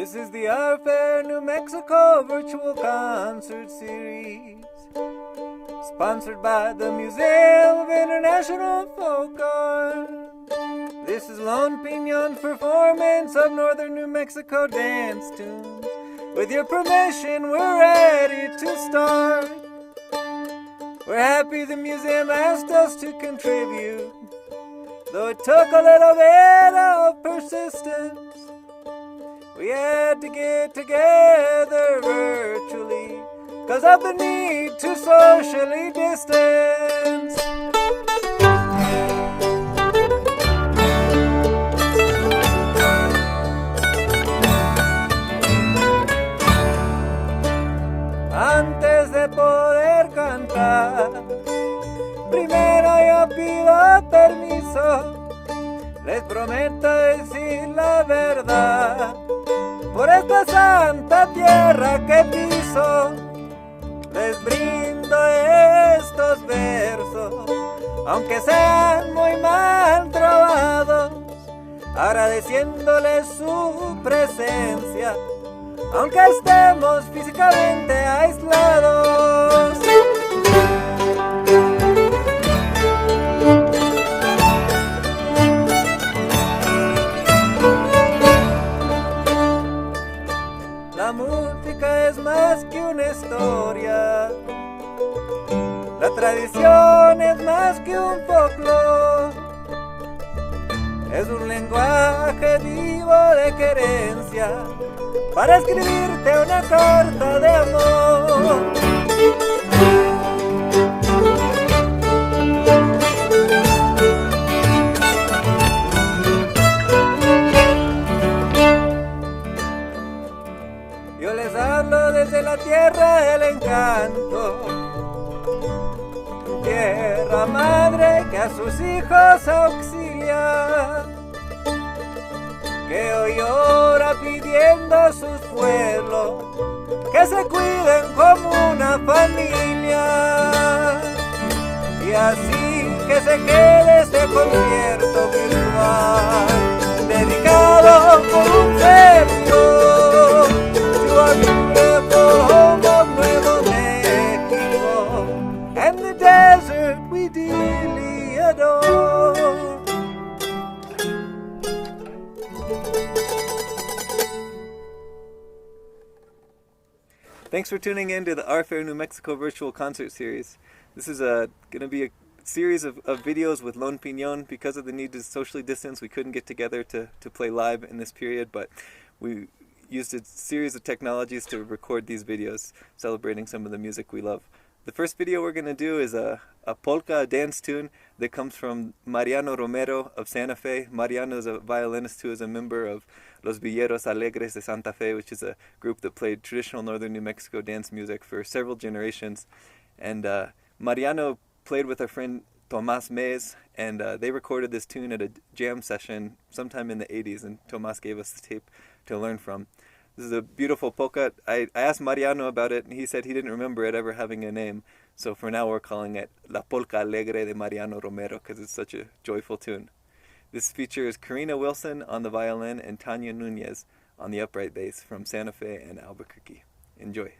This is the Our Fair New Mexico virtual concert series, sponsored by the Museum of International Folk Art. This is Lone Pinon's performance of Northern New Mexico dance tunes. With your permission, we're ready to start. We're happy the museum asked us to contribute, though it took a little bit of persistence. We had to get together virtually 'cause of the need to socially distance. Antes de poder cantar, primero yo pido permiso. Les prometo decir la verdad. Por esta santa tierra que piso, les brindo estos versos, aunque sean muy mal trovados, agradeciéndoles su presencia, aunque estemos físicamente aislados. La música es más que una historia, la tradición es más que un folklore, es un lenguaje vivo de querencia para escribirte una carta de amor. Yo les hablo desde la tierra del encanto, tierra madre que a sus hijos auxilia, que hoy ora pidiendo a sus pueblos que se cuiden como una familia. Y así que se quede este concierto virtual, dedicado por un servidor to our beautiful home of Nuevo Mexico and the desert we dearly adore. Thanks for tuning in to the Our Fair New Mexico virtual concert series. This is going to be a series of videos with Lone Pinon. Because of the need to socially distance, we couldn't get together to play live in this period, but we used a series of technologies to record these videos celebrating some of the music we love. The first video we're going to do is a polka dance tune that comes from Mariano Romero of Santa Fe. Mariano is a violinist who is a member of Los Villeros Alegres de Santa Fe, which is a group that played traditional northern New Mexico dance music for several generations. And Mariano played with our friend Tomas Maes, and they recorded this tune at a jam session sometime in the 80s, and Tomas gave us the tape to learn from. This is a beautiful polka. I asked Mariano about it, and he said he didn't remember it ever having a name. So for now we're calling it La Polka Alegre de Mariano Romero because it's such a joyful tune. This features Karina Wilson on the violin and Tanya Nuñez on the upright bass from Santa Fe and Albuquerque. Enjoy.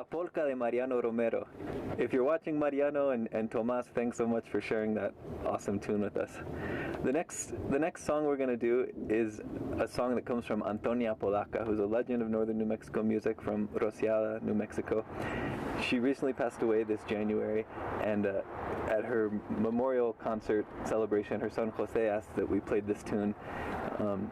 La Polka de Mariano Romero. If you're watching, Mariano and Tomas, thanks so much for sharing that awesome tune with us. The next song we're going to do is a song that comes from Antonia Apodaca, who's a legend of northern New Mexico music from Rociada, New Mexico. She recently passed away this January, and at her memorial concert celebration, her son Jose asked that we played this tune.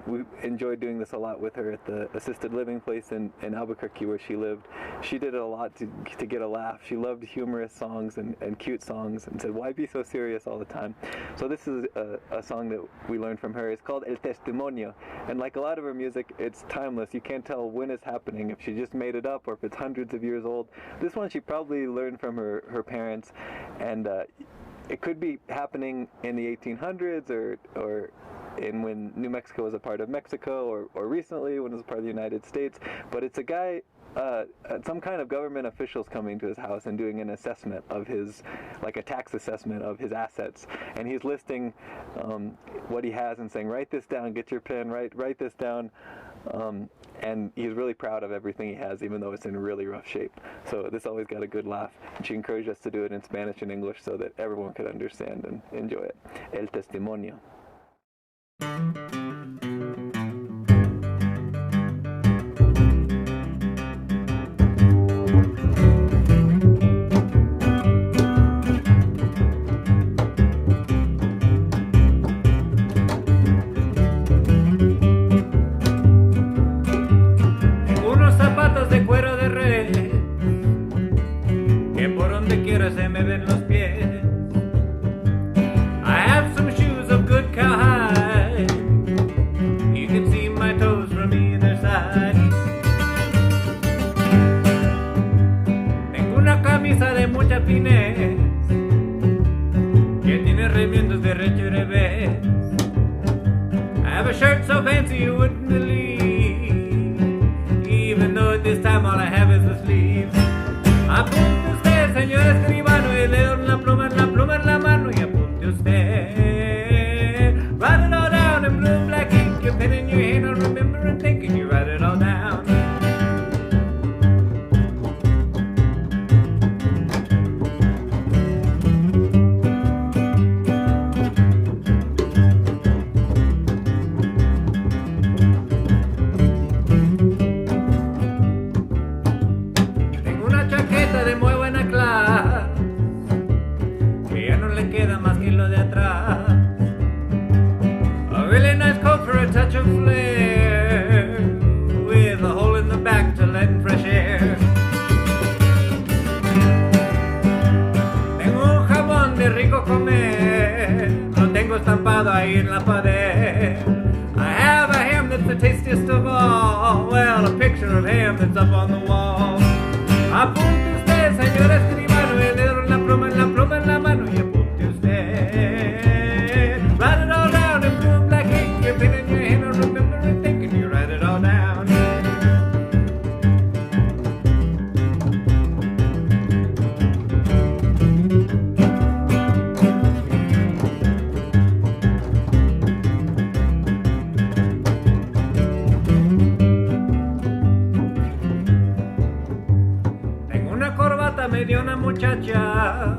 We enjoyed doing this a lot with her at the assisted living place in Albuquerque where she lived. She did it a lot to get a laugh. She loved humorous songs and cute songs and said, why be so serious all the time? So this is a song that we learned from her. It's called El Testimonio, and like a lot of her music, it's timeless. You can't tell when it's happening, if she just made it up or if it's hundreds of years old. This one she probably learned from her parents, and it could be happening in the 1800s or in when New Mexico was a part of Mexico, or recently when it was a part of the United States. But it's a guy, some kind of government officials coming to his house and doing an assessment of his, like a tax assessment of his assets, and he's listing what he has and saying, write this down, get your pen, write this down. And he's really proud of everything he has, even though it's in really rough shape. So this always got a good laugh. And she encouraged us to do it in Spanish and English so that everyone could understand and enjoy it. El Testimonio. Se me ven los pies. I have some shoes of good cowhide. You can see my toes from either side. Tengo una camisa de mucha finez que tiene remiendos de recho y revés. I have a shirt so fancy you wouldn't believe, even though at this time all I have is the sleeves. Apunte usted, señor escribano, y le doy la pluma en la mano, y apunte usted. Write it all down in blue black ink, your pen in your hand, I'll remember and think, and you write it all down. Ahí en la pared. I have a ham that's the tastiest of all. Well, a picture of ham that's up on the wall. Apunte usted, señor escribano, y le doy la pluma en la mano, y apunte usted. Write it all down in blue black ink, your pen in your hand, I'll remember and think, and you write it all down. Me dio una muchacha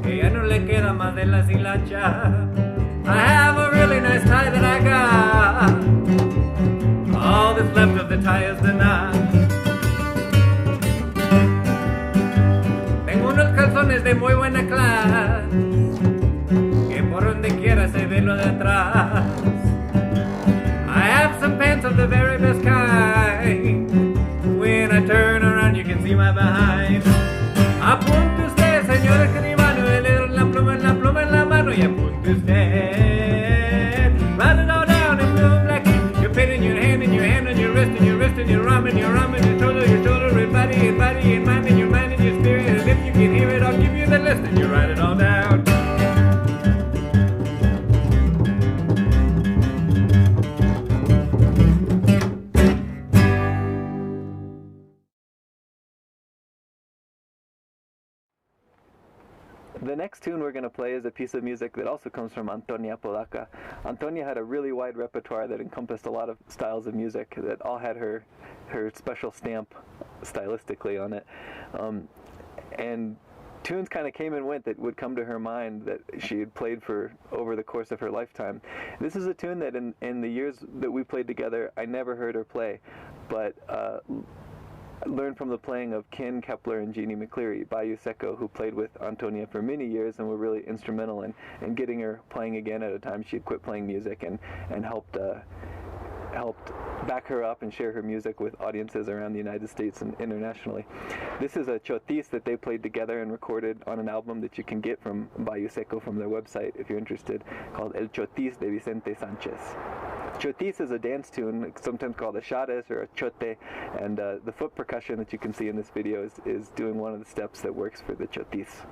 que ya no le queda más de la hilacha. I have a really nice tie that I got. All that's left of the tie is the knot. Tengo unos calzones de muy buena clase que por donde quiera se ve lo de atrás. I have some pants of the very best kind. When I turn around you can see my behind. Apunte usted, señor escribano, y le doy la pluma en la mano, y apunte usted. Write it all down in blue black ink, your pen in your hand, and your hand on your wrist, and your wrist, and your arm, and your arm, and your shoulder, and body, and body, and mind, and your mind, and your spirit. And if you can hear it, I'll give you the list, and you write it all down. The next tune we're going to play is a piece of music that also comes from Antonia Apodaca. Antonia had a really wide repertoire that encompassed a lot of styles of music that all had her special stamp stylistically on it. And tunes kind of came and went that would come to her mind that she had played for over the course of her lifetime. This is a tune that in the years that we played together, I never heard her play, but learned from the playing of Ken Kepler and Jeannie McCleary, Bayou Seco, who played with Antonia for many years and were really instrumental in getting her playing again at a time she had quit playing music, and helped back her up and share her music with audiences around the United States and internationally. This is a chotis that they played together and recorded on an album that you can get from Bayou Seco from their website if you're interested, called El Chotis de Vicente Sanchez. Chotis is a dance tune, sometimes called a chares or a chote, and the foot percussion that you can see in this video is doing one of the steps that works for the chotis.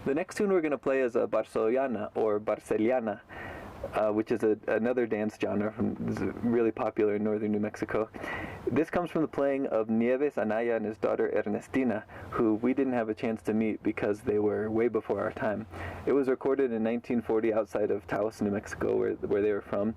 The next tune we're going to play is a Barcelona or Barceliana, which is another dance genre really popular in northern New Mexico. This comes from the playing of Nieves Anaya and his daughter Ernestina, who we didn't have a chance to meet because they were way before our time. It was recorded in 1940 outside of Taos, New Mexico, where they were from,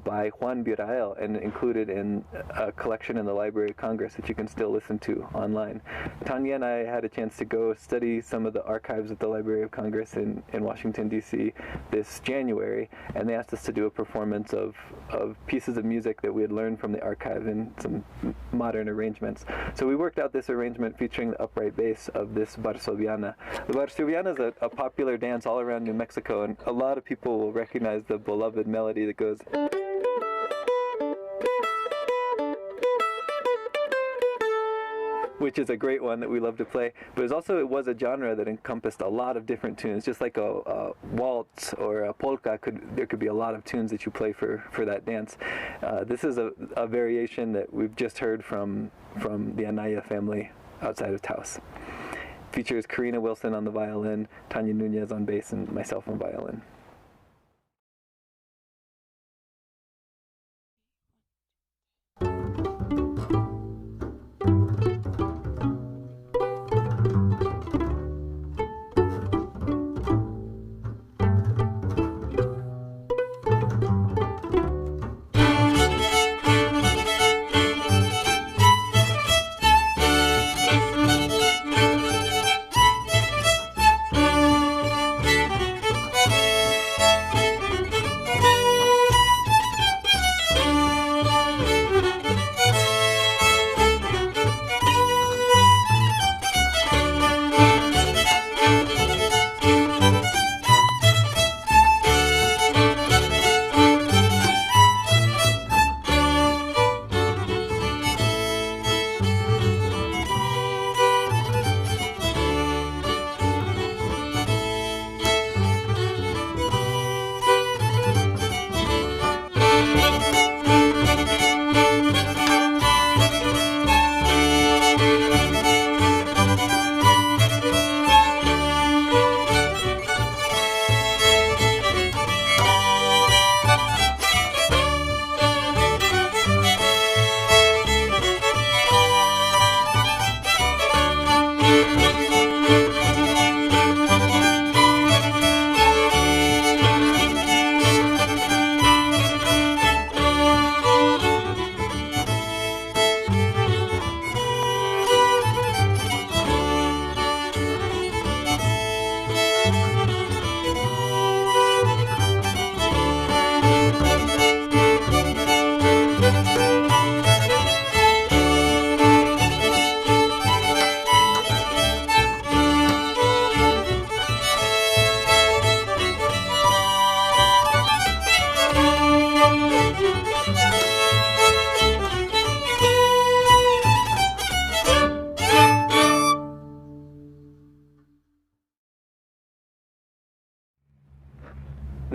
by Juan Birael, and included in a collection in the Library of Congress that you can still listen to online. Tanya and I had a chance to go study some of the archives at the Library of Congress in Washington, D.C. this January, and they asked us to do a performance of pieces of music that we had learned from the archive in some modern arrangements. So we worked out this arrangement featuring the upright bass of this Barcelona. The Barcelona is a popular dance all around New Mexico, and a lot of people will recognize the beloved melody that goes, which is a great one that we love to play. But it was a genre that encompassed a lot of different tunes, just like a waltz or a polka. There could be a lot of tunes that you play for that dance. This is a variation that we've just heard from the Anaya family outside of Taos. Features Karina Wilson on the violin, Tanya Nuñez on bass, and myself on violin.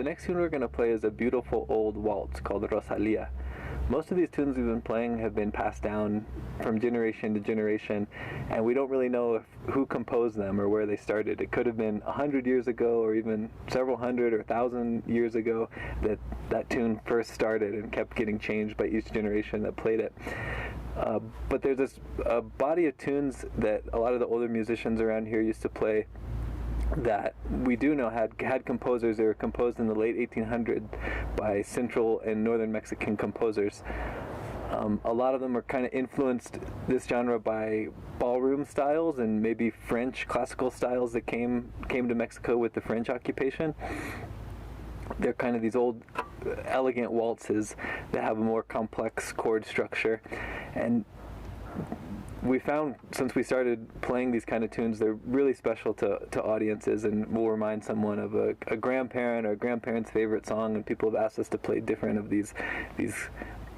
next tune we're going to play is a beautiful old waltz called Rosalia. Most of these tunes we've been playing have been passed down from generation to generation, and we don't really know who composed them or where they started. It could have been 100 years ago, or even several hundred or 1,000 years ago that tune first started and kept getting changed by each generation that played it. But there's this body of tunes that a lot of the older musicians around here used to play that we do know had composers. They were composed in the late 1800s by Central and Northern Mexican composers. A lot of them are kind of influenced, this genre, by ballroom styles and maybe French classical styles that came to Mexico with the French occupation. They're kind of these old elegant waltzes that have a more complex chord structure, and we found, since we started playing these kind of tunes, they're really special to audiences, and will remind someone of a grandparent or a grandparent's favorite song, and people have asked us to play different of these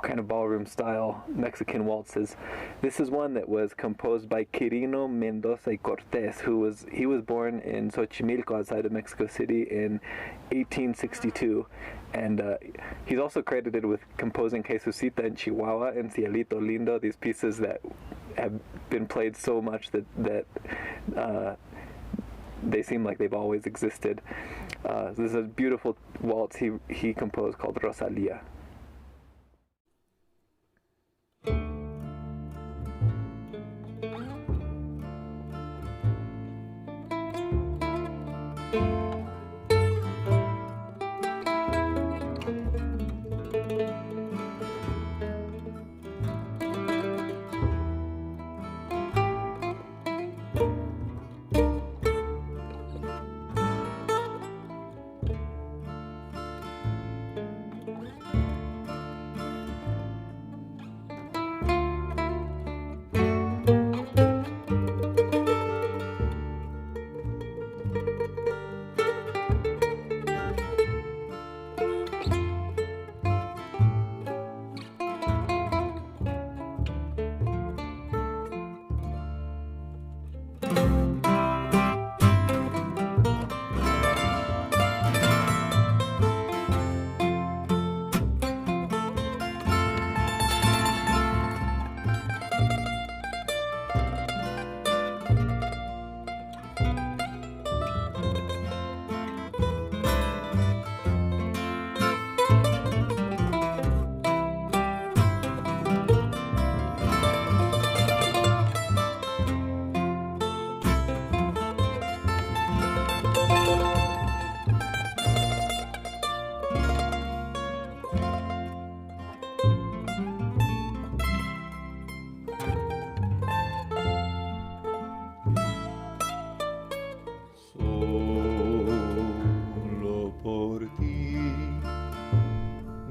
kind of ballroom style Mexican waltzes. This is one that was composed by Quirino Mendoza y Cortés, who was born in Xochimilco outside of Mexico City in 1862, and he's also credited with composing Jesucita en Chihuahua and Cielito Lindo, these pieces that have been played so much that they seem like they've always existed. This is a beautiful waltz he composed called Rosalia.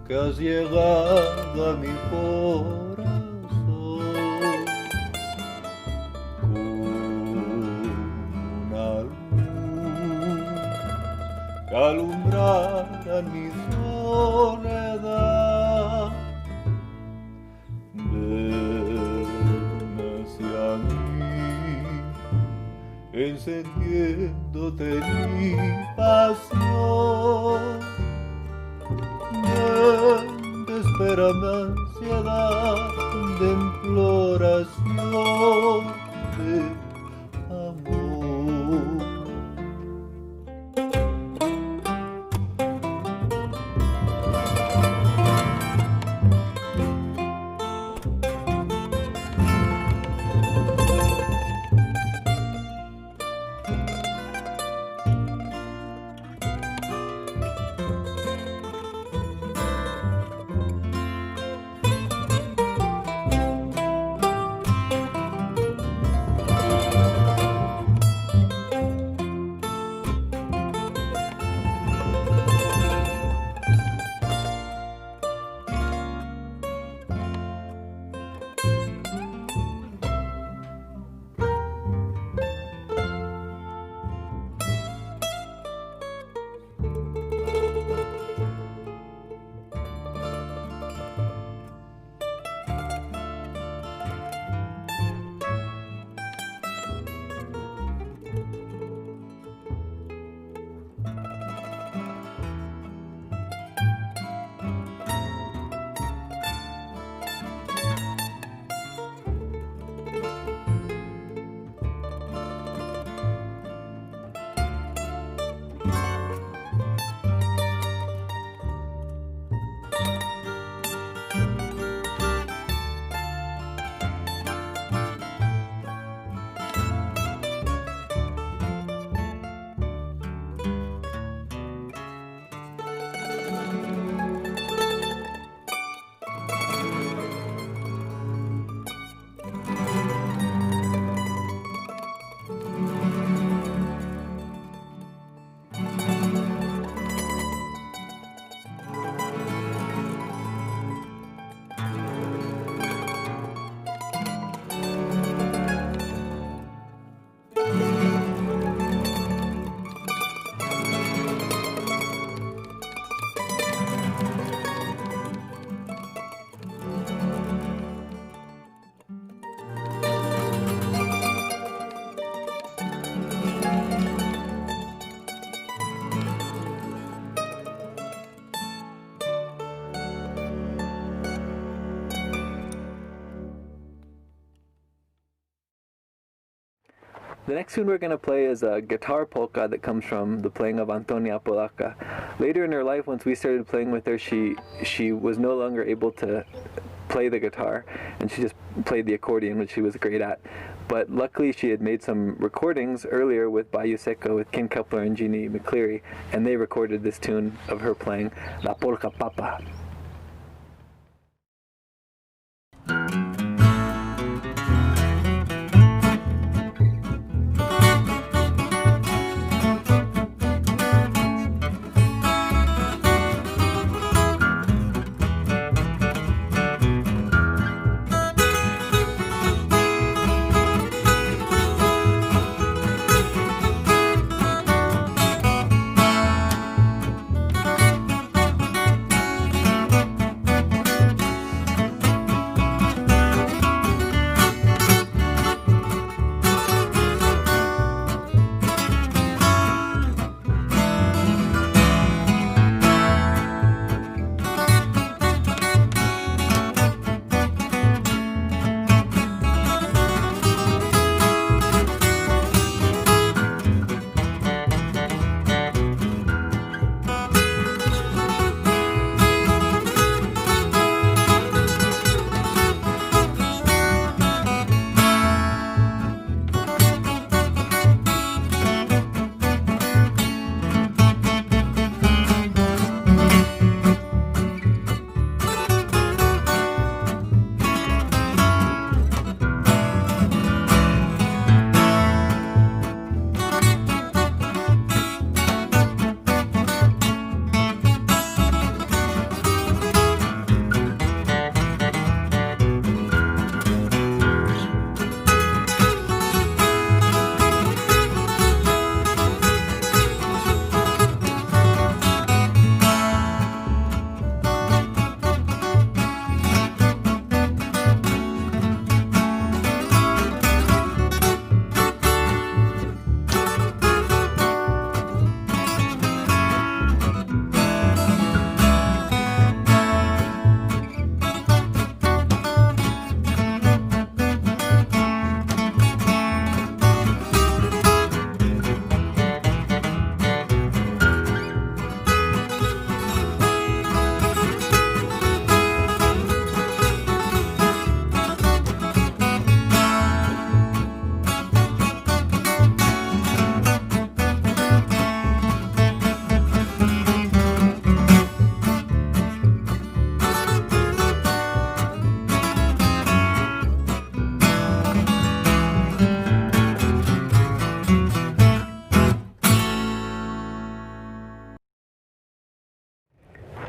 Que has llegado a mi corazón una luz que alumbrara mi soledad. Ven hacia mí, encendiéndote mi pasión. Te espera mi ansiedad de imploración de amor. The next tune we're going to play is a guitar polka that comes from the playing of Antonia Apodaca. Later in her life, once we started playing with her, she was no longer able to play the guitar, and she just played the accordion, which she was great at. But luckily she had made some recordings earlier with Bayou Seco, with Ken Kepler and Jeannie McCleary, and they recorded this tune of her playing La Polka Papa.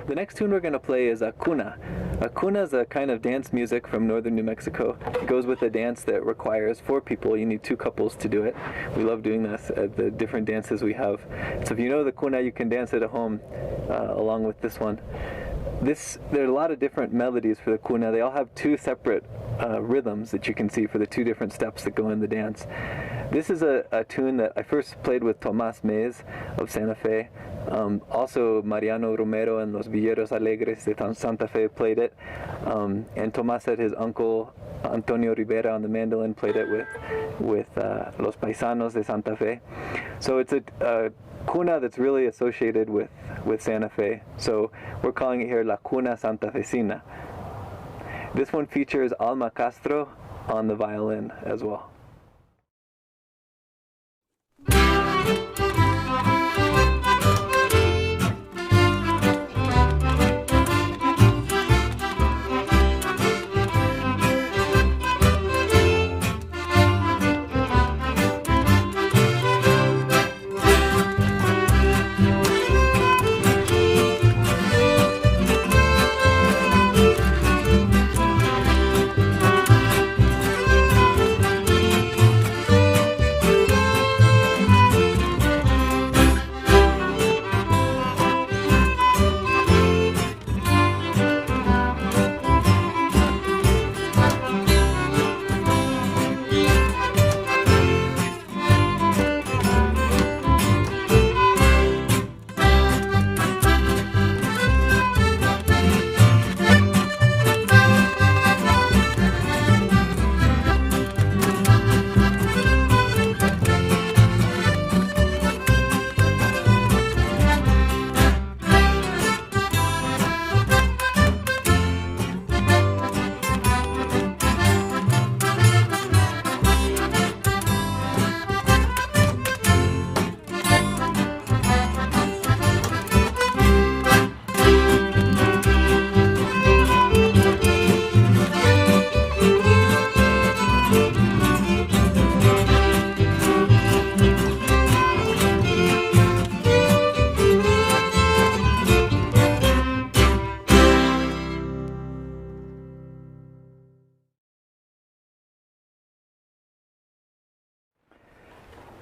The next tune we're going to play is a cuna. A cuna is a kind of dance music from northern New Mexico. It goes with a dance that requires 4 people. You need 2 couples to do it. We love doing this at the different dances we have. So if you know the cuna, you can dance it at home along with this one. There are a lot of different melodies for the cuna. They all have 2 separate rhythms that you can see for the 2 different steps that go in the dance. This is a tune that I first played with Tomas Maes of Santa Fe. Also Mariano Romero and Los Villeros Alegres de Santa Fe played it. And Tomas had his uncle Antonio Rivera on the mandolin played it with Los Paisanos de Santa Fe. So it's a cuna that's really associated with Santa Fe. So we're calling it here La Cuna Santafesina. This one features Alma Castro on the violin as well.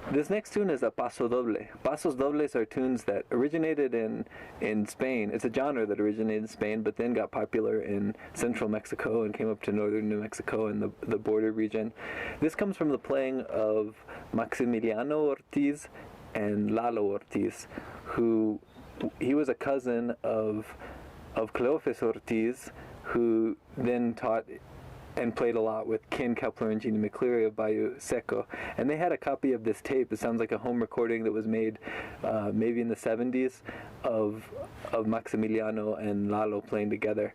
This next tune is a paso doble. Pasos dobles are tunes that originated in Spain. It's a genre that originated in Spain, but then got popular in central Mexico and came up to northern New Mexico and the border region. This comes from the playing of Maximiliano Ortiz and Lalo Ortiz, who he was a cousin of Cleofas Ortiz, who then taught and played a lot with Ken Kepler and Jeannie McCleary of Bayou Seco. And they had a copy of this tape. It sounds like a home recording that was made maybe in the 70s of Maximiliano and Lalo playing together.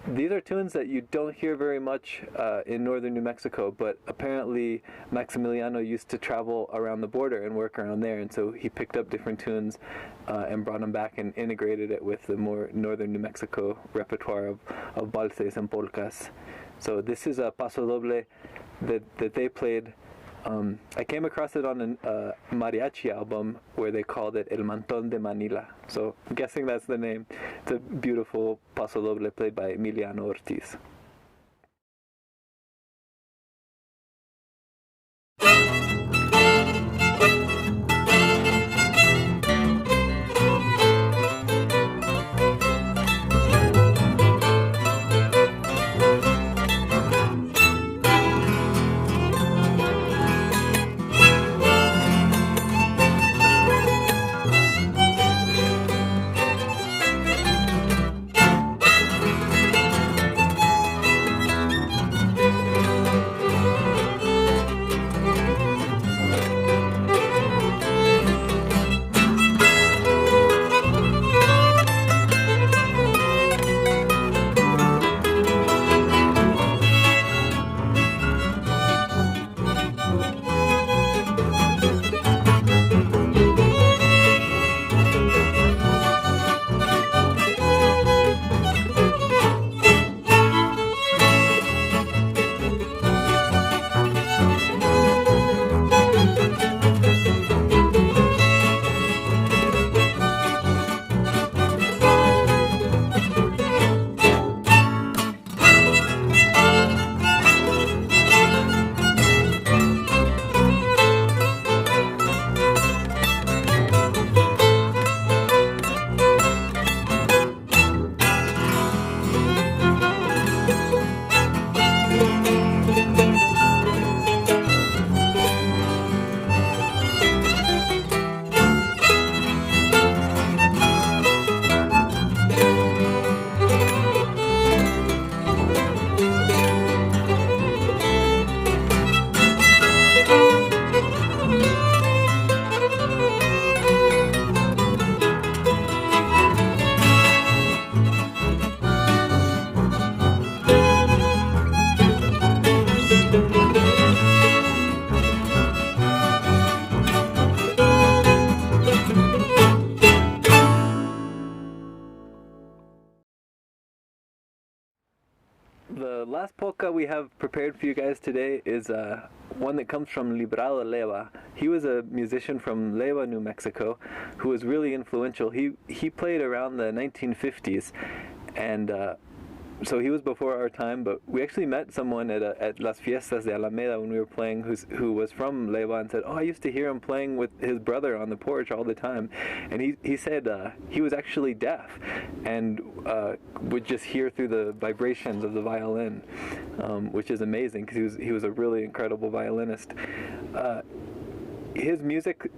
These are tunes that you don't hear very much in northern New Mexico, but apparently Maximiliano used to travel around the border and work around there, and so he picked up different tunes and brought them back and integrated it with the more northern New Mexico repertoire of valses and polkas. So this is a paso doble that they played. I came across it on a mariachi album where they called it El Mantón de Manila. So I'm guessing that's the name. It's a beautiful paso doble played by Emiliano Ortiz. The last polka we have prepared for you guys today is one that comes from Librado Leva. He was a musician from Leva, New Mexico, who was really influential. He played around the 1950s, and so he was before our time, but we actually met someone at Las Fiestas de Alameda when we were playing who was from Leva and said, oh, I used to hear him playing with his brother on the porch all the time. And he said he was actually deaf and would just hear through the vibrations of the violin, which is amazing because he was a really incredible violinist. His music,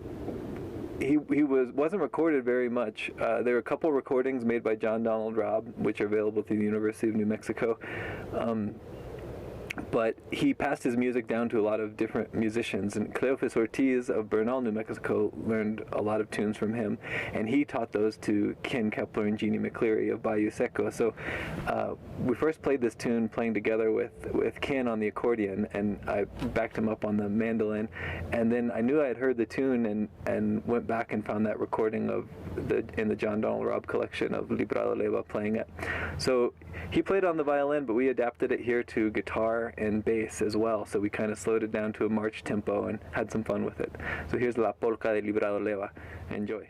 he wasn't recorded very much. There were a couple recordings made by John Donald Robb, which are available through the University of New Mexico. But he passed his music down to a lot of different musicians, and Cleofas Ortiz of Bernal, New Mexico, learned a lot of tunes from him, and he taught those to Ken Kepler and Jeannie McCleary of Bayou Seco. So we first played this tune playing together with Ken on the accordion, and I backed him up on the mandolin, and then I knew I had heard the tune and went back and found that recording in the John Donald Robb collection of Librado Leva playing it. So he played on the violin, but we adapted it here to guitar and bass as well, so we kind of slowed it down to a march tempo and had some fun with it. So here's La Polka de Librado Leva. Enjoy.